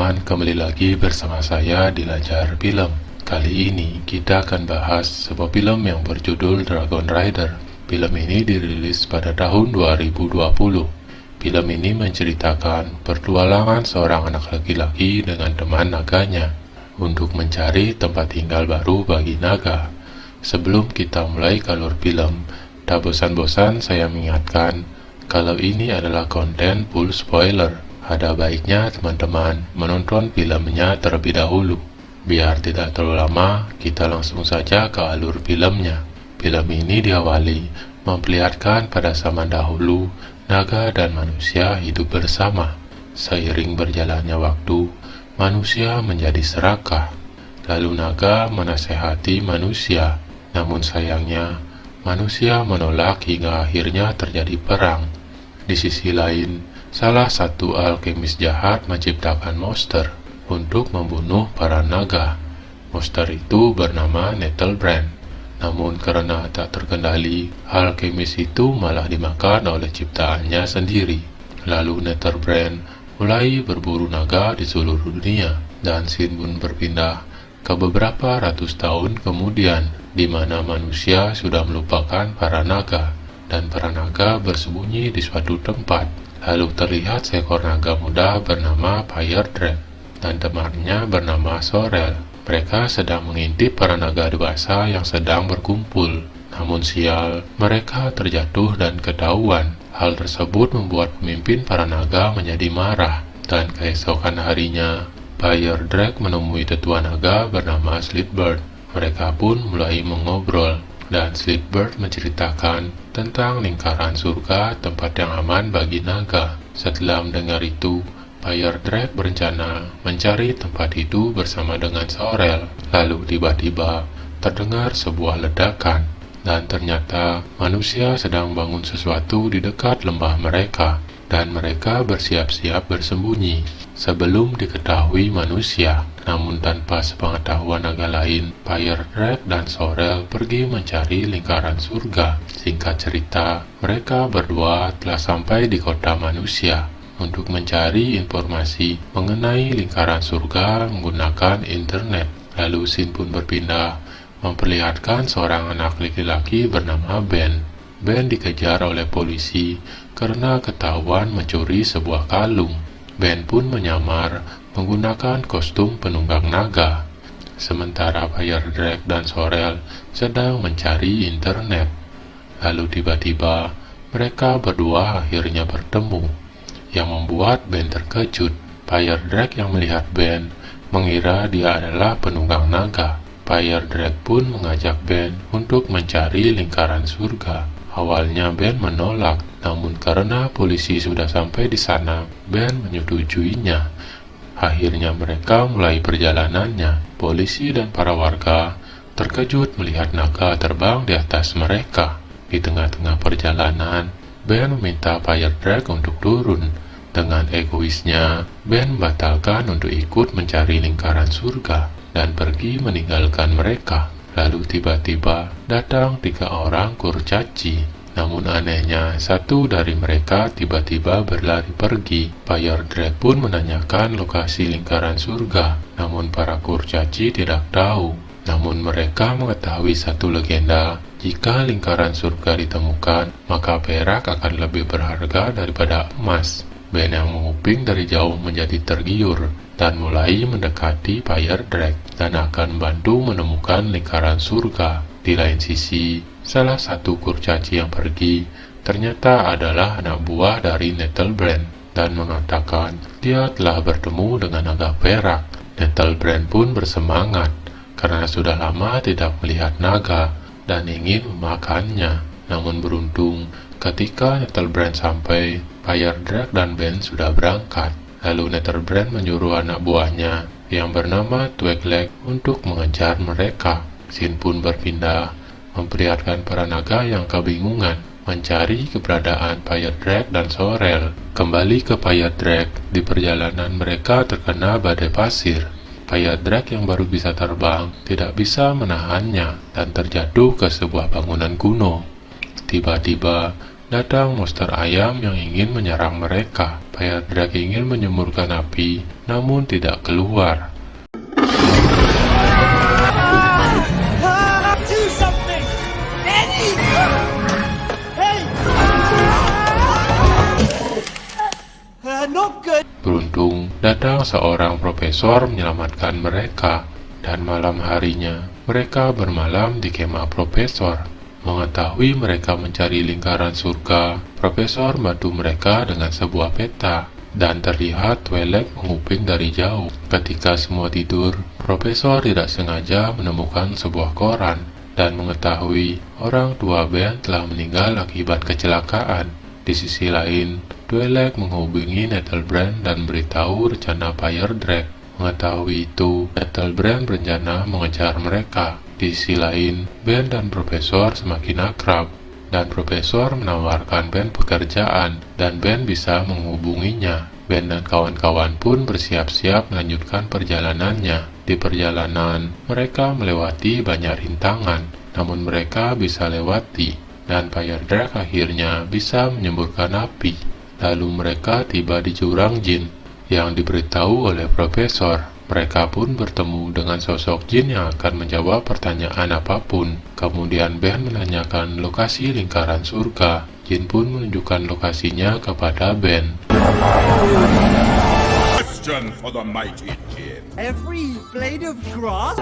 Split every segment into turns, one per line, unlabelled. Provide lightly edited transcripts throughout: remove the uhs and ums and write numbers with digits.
teman-teman, kembali lagi bersama saya di Lajar Film. Kali ini kita akan bahas sebuah film yang berjudul Dragon Rider. Film ini dirilis pada tahun 2020. Film ini menceritakan pertualangan seorang anak laki-laki dengan teman naganya untuk mencari tempat tinggal baru bagi naga. Sebelum kita mulai ke alur film, tak bosan-bosan saya mengingatkan kalau ini adalah konten full spoiler. Ada baiknya teman-teman menonton filmnya terlebih dahulu. Biar tidak terlalu lama, kita langsung saja ke alur filmnya. Film ini diawali memperlihatkan pada zaman dahulu, naga dan manusia hidup bersama. Seiring berjalannya waktu, manusia menjadi serakah. Lalu naga menasehati manusia. Namun sayangnya, manusia menolak hingga akhirnya terjadi perang. Di sisi lain, salah satu alkemis jahat menciptakan monster untuk membunuh para naga. Monster itu bernama Nettlebrand. Namun karena tak terkendali, alkemis itu malah dimakan oleh ciptaannya sendiri. Lalu Nettlebrand mulai berburu naga di seluruh dunia, dan scene pun berpindah ke beberapa ratus tahun kemudian, di mana manusia sudah melupakan para naga, dan para naga bersembunyi di suatu tempat. Lalu terlihat seekor naga muda bernama Fire Dragon dan temannya bernama Sorel. Mereka sedang mengintip para naga dewasa yang sedang berkumpul. Namun sial, mereka terjatuh dan ketahuan. Hal tersebut membuat pemimpin para naga menjadi marah. Dan keesokan harinya, Fire Dragon menemui tetua naga bernama Sleepbird. Mereka pun mulai mengobrol. Dan Sleepbird menceritakan tentang lingkaran surga, tempat yang aman bagi naga. Setelah mendengar itu, Fire Dragon berencana mencari tempat itu bersama dengan Sorel. Lalu tiba-tiba terdengar sebuah ledakan, dan ternyata manusia sedang bangun sesuatu di dekat lembah mereka, dan mereka bersiap-siap bersembunyi sebelum diketahui manusia. Namun tanpa sepengetahuan naga lain, Fire Dragon dan Sorel pergi mencari lingkaran surga. Singkat cerita, mereka berdua telah sampai di kota manusia untuk mencari informasi mengenai lingkaran surga menggunakan internet. Lalu scene pun berpindah memperlihatkan seorang anak laki-laki bernama Ben. Ben dikejar oleh polisi karena ketahuan mencuri sebuah kalung. Ben pun menyamar menggunakan kostum penunggang naga. Sementara Fire Dragon dan Sorel sedang mencari internet. Lalu tiba-tiba mereka berdua akhirnya bertemu, yang membuat Ben terkejut. Fire Dragon yang melihat Ben mengira dia adalah penunggang naga. Fire Dragon pun mengajak Ben untuk mencari lingkaran surga. Awalnya Ben menolak, namun karena polisi sudah sampai di sana, Ben menyetujuinya. Akhirnya mereka mulai perjalanannya. Polisi dan para warga terkejut melihat naga terbang di atas mereka. Di tengah-tengah perjalanan, Ben meminta Fire Dragon untuk turun. Dengan egoisnya, Ben membatalkan untuk ikut mencari lingkaran surga dan pergi meninggalkan mereka. Lalu tiba-tiba datang 3 orang kurcaci. Namun anehnya, satu dari mereka tiba-tiba berlari pergi. Fire Dragon pun menanyakan lokasi lingkaran surga, namun para kurcaci tidak tahu. Namun mereka mengetahui satu legenda, jika lingkaran surga ditemukan, maka perak akan lebih berharga daripada emas. Ben yang menguping dari jauh menjadi tergiur dan mulai mendekati Fire Dragon dan akan membantu menemukan lingkaran surga. Di lain sisi, salah satu kurcaci yang pergi ternyata adalah anak buah dari Nettlebrand dan mengatakan dia telah bertemu dengan naga perak. Nettlebrand pun bersemangat karena sudah lama tidak melihat naga dan ingin memakannya. Namun beruntung, ketika Nettlebrand sampai, Fire Dragon dan Ben sudah berangkat. Lalu Nettlebrand menyuruh anak buahnya yang bernama Twigleg untuk mengejar mereka. Scene pun berpindah memperlihatkan para naga yang kebingungan mencari keberadaan Fire Dragon dan Sorel. Kembali ke Fire Dragon, di perjalanan mereka terkena badai pasir. Fire Dragon yang baru bisa terbang tidak bisa menahannya dan terjatuh ke sebuah bangunan kuno. Tiba-tiba datang monster ayam yang ingin menyerang mereka. Fire Dragon ingin menyemburkan api, namun tidak keluar.
Do something! Eddie! Hey! Not good.
Beruntung, datang seorang profesor menyelamatkan mereka, dan malam harinya mereka bermalam di kemah profesor. Mengetahui mereka mencari lingkaran surga, profesor membantu mereka dengan sebuah peta, dan terlihat Twi'lek menguping dari jauh. Ketika semua tidur, profesor tidak sengaja menemukan sebuah koran, dan mengetahui orang tua Ben telah meninggal akibat kecelakaan. Di sisi lain, Twi'lek menghubungi Nettlebrand dan beritahu rencana Fire Dragon. Mengetahui itu, Nettlebrand berencana mengejar mereka. Di sisi lain, Ben dan Profesor semakin akrab, dan Profesor menawarkan Ben pekerjaan, dan Ben bisa menghubunginya. Ben dan kawan-kawan pun bersiap-siap melanjutkan perjalanannya. Di perjalanan, mereka melewati banyak rintangan, namun mereka bisa lewati, dan Fire Dragon akhirnya bisa menyemburkan api. Lalu mereka tiba di jurang jin yang diberitahu oleh Profesor. Mereka pun bertemu dengan sosok jin yang akan menjawab pertanyaan apapun. Kemudian Ben menanyakan lokasi lingkaran surga. Jin pun menunjukkan lokasinya kepada Ben.
Question for the mighty Jin.
Every blade of grass?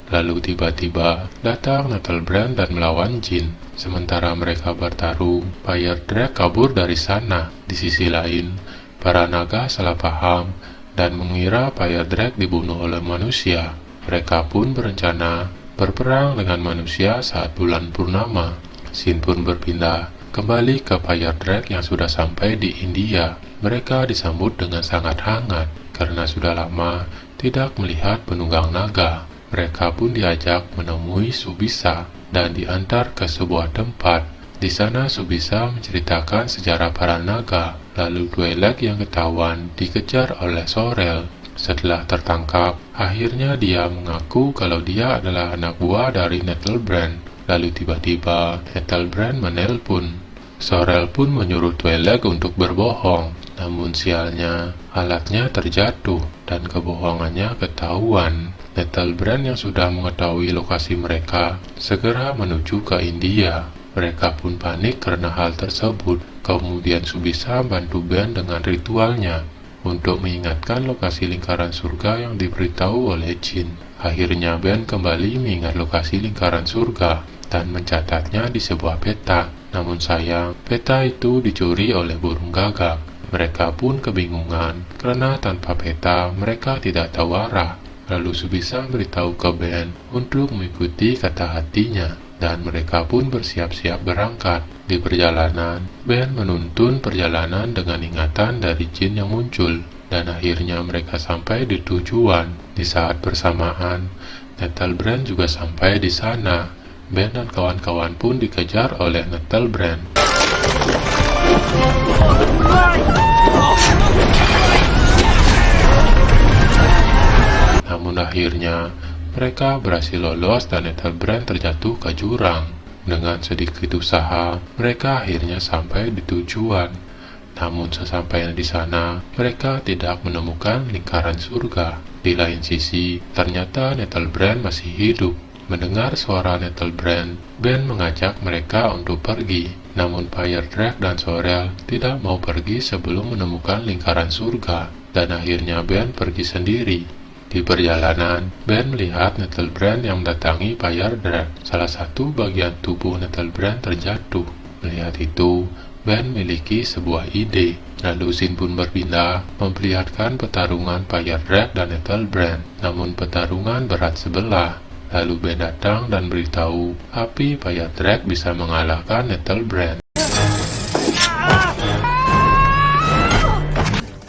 Lalu tiba-tiba datang Nettlebrand dan melawan jin. Sementara mereka bertarung, Fire Dragon kabur dari sana. Di sisi lain, para naga salah paham dan mengira Fire Dragon dibunuh oleh manusia. Mereka pun berencana berperang dengan manusia saat bulan purnama. Scene pun berpindah kembali ke Fire Dragon yang sudah sampai di India. Mereka disambut dengan sangat hangat karena sudah lama tidak melihat penunggang naga. Mereka pun diajak menemui Subisa dan diantar ke sebuah tempat. Di sana Subisa menceritakan sejarah para naga. Lalu Twi'lek yang ketahuan dikejar oleh Sorel. Setelah tertangkap, akhirnya dia mengaku kalau dia adalah anak buah dari Nettlebrand. Lalu tiba-tiba Nettlebrand menelpon. Sorel pun menyuruh Twi'lek untuk berbohong. Namun sialnya, alatnya terjatuh dan kebohongannya ketahuan. Nettlebrand yang sudah mengetahui lokasi mereka segera menuju ke India. Mereka pun panik karena hal tersebut. Kemudian Subisa bantu Ben dengan ritualnya untuk mengingatkan lokasi lingkaran surga yang diberitahu oleh Jin. Akhirnya Ben kembali mengingat lokasi lingkaran surga dan mencatatnya di sebuah peta. Namun sayang, peta itu dicuri oleh burung gagak. Mereka pun kebingungan karena tanpa peta mereka tidak tahu arah. Lalu Subisa beritahu ke Ben untuk mengikuti kata hatinya, dan mereka pun bersiap-siap berangkat. Di perjalanan, Ben menuntun perjalanan dengan ingatan dari jin yang muncul, dan akhirnya mereka sampai di tujuan. Di saat bersamaan, Nettlebrand juga sampai di sana. Ben dan kawan-kawan pun dikejar oleh Nettlebrand. Namun akhirnya, mereka berhasil lolos dan Nettlebrand terjatuh ke jurang. Dengan sedikit usaha, mereka akhirnya sampai di tujuan. Namun sesampainya di sana, mereka tidak menemukan lingkaran surga. Di lain sisi, ternyata Nettlebrand masih hidup. Mendengar suara Nettlebrand, Ben mengajak mereka untuk pergi. Namun Fire Dragon dan Sorel tidak mau pergi sebelum menemukan lingkaran surga. Dan akhirnya Ben pergi sendiri. Di perjalanan, Ben melihat Nettlebrand yang mendatangi Fire Dragon. Salah satu bagian tubuh Nettlebrand terjatuh. Melihat itu, Ben memiliki sebuah ide. Lalu Scene pun berpindah memperlihatkan pertarungan Fire Dragon dan Nettlebrand. Namun pertarungan berat sebelah. Lalu Ben datang dan beritahu api Fire Dragon bisa mengalahkan Nettlebrand.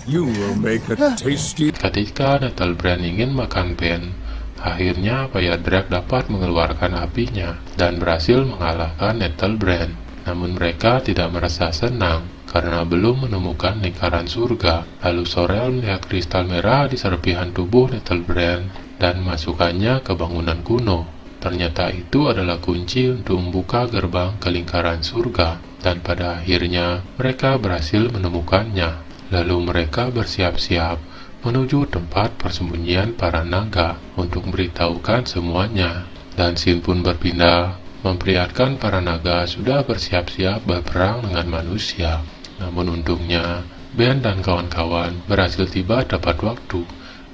You will make a tasty.
Ketika Nettlebrand ingin makan Ben, akhirnya Fire Dragon dapat mengeluarkan apinya dan berhasil mengalahkan Nettlebrand. Namun mereka tidak merasa senang karena belum menemukan lingkaran surga. Lalu Sorel melihat kristal merah di serpihan tubuh Nettlebrand dan masukkannya ke bangunan kuno. Ternyata itu adalah kunci untuk membuka gerbang ke lingkaran surga, dan pada akhirnya mereka berhasil menemukannya. Lalu mereka bersiap-siap menuju tempat persembunyian para naga untuk memberitahukan semuanya. Dan scene pun berpindah, memperlihatkan para naga sudah bersiap-siap berperang dengan manusia. Namun untungnya, Ben dan kawan-kawan berhasil tiba tepat waktu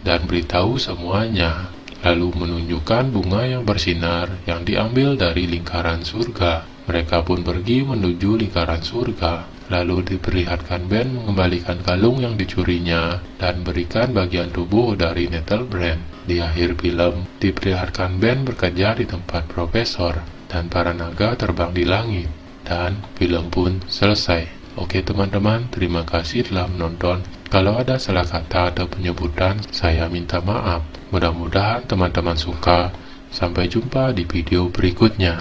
dan beritahu semuanya, lalu menunjukkan bunga yang bersinar yang diambil dari lingkaran surga. Mereka pun pergi menuju lingkaran surga, lalu diperlihatkan Ben mengembalikan kalung yang dicurinya dan berikan bagian tubuh dari Nettlebrand. Di akhir film, diperlihatkan Ben bekerja di tempat profesor, dan para naga terbang di langit, dan film pun selesai. Oke teman-teman, terima kasih telah menonton. Kalau ada salah kata atau penyebutan, saya minta maaf. Mudah-mudahan teman-teman suka. Sampai jumpa di video berikutnya.